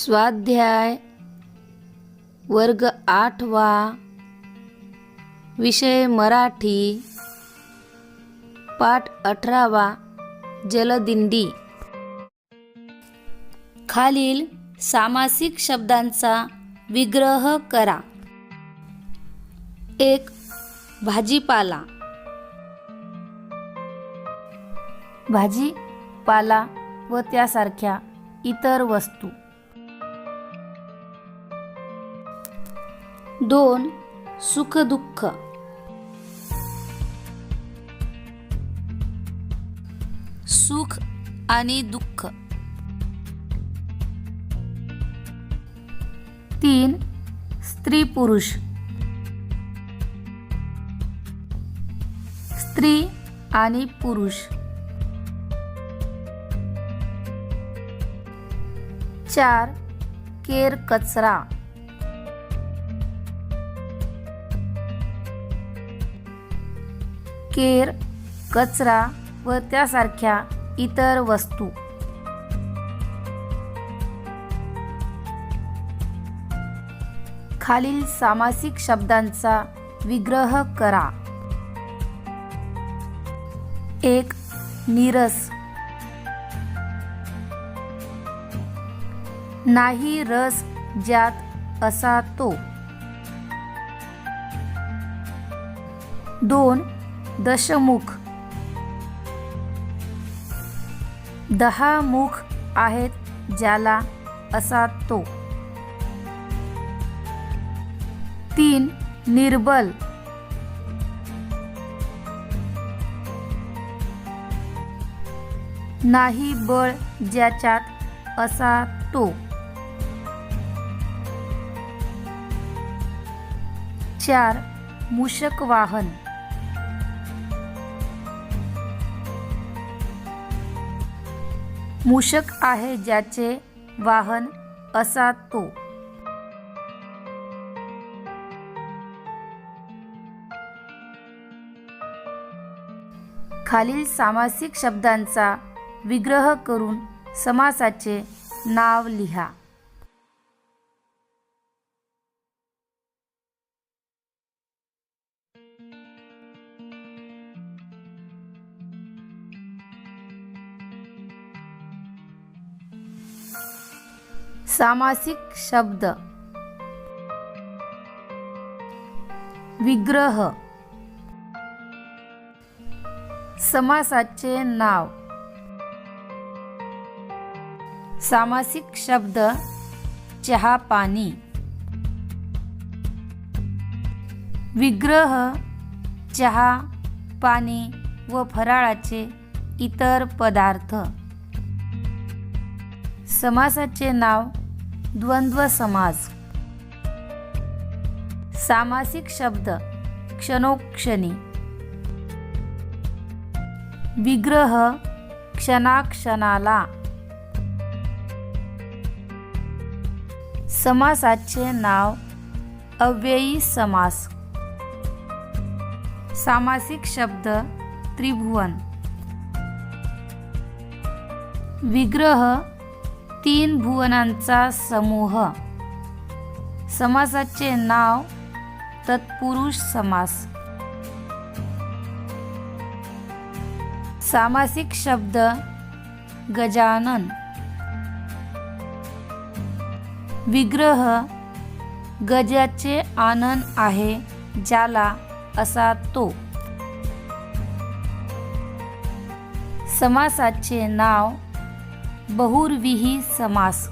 स्वाध्याय वर्ग 8वा विषय मराठी पाठ 18वा जलदिंडी। खालील सामासिक शब्दांचा विग्रह करा। 1. भाजीपाला, भाजीपाला व त्यासारख्या इतर वस्तू। 2. सुख दुःख, सुख आणि दुःख। 3. स्त्री पुरुष, स्त्री आणि पुरुष। 4. केर कचरा, केर कचरा व त्यासारख्या इतर वस्तू। 4. खालील सामासिक शब्दांचा विग्रह करा। 1. नीरस, नाही रस ज्यात असा तो। 2. दशमुख, 10 मुख आहेत ज्याला असा तो। 3. निर्बल, नाही बळ ज्याच्यात असा तो। 4. मूषक वाहन, मूषक आहे ज्याचे वाहन असा तो। खालील सामासिक शब्दांचा विग्रह करून समासाचे नाव लिहा। सामासिक शब्द विग्रह, समासाचे नाव। सामासिक शब्द चहा पाणी। विग्रह चहा पाणी व फराळाचे इतर पदार्थ। समासाचे नाव द्वंद्व समास। सामासिक शब्द क्षणोक्षणी। विग्रह क्षणाक्षणाला। समासाचे नाव अव्ययी समास। सामासिक शब्द त्रिभुवन। विग्रह 3 भुवनांचा समूह। समासाचे नाव तत्पुरुष समास। सामासिक शब्द गजानन। विग्रह गजाचे आनन आहे ज्याला असा तो। समासाचे नाव बहुर्विही समास।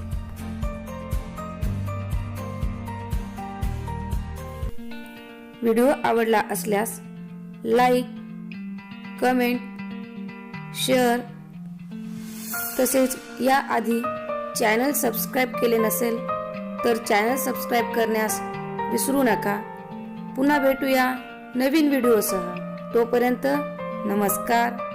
व्हिडिओ आवडला असल्यास लाईक, कमेंट, शेअर तसेच याआधी चॅनल सबस्क्राईब केले नसेल तर चॅनल सबस्क्राईब करण्यास विसरू नका। पुन्हा भेटूया नवीन व्हिडिओसह। तोपर्यंत नमस्कार।